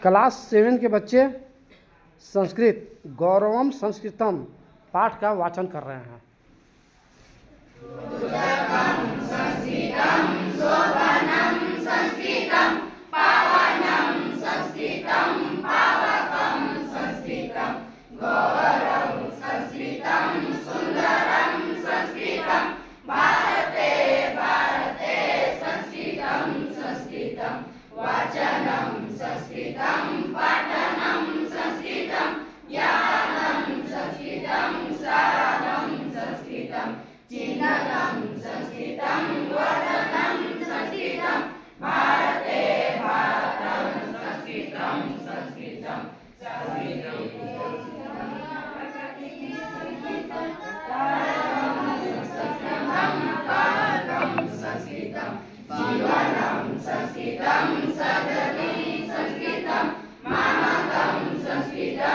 Class 7 के बच्चे संस्कृत गौरवम संस्कृतम पाठ का वाचन कर रहे हैं। संस्कृतं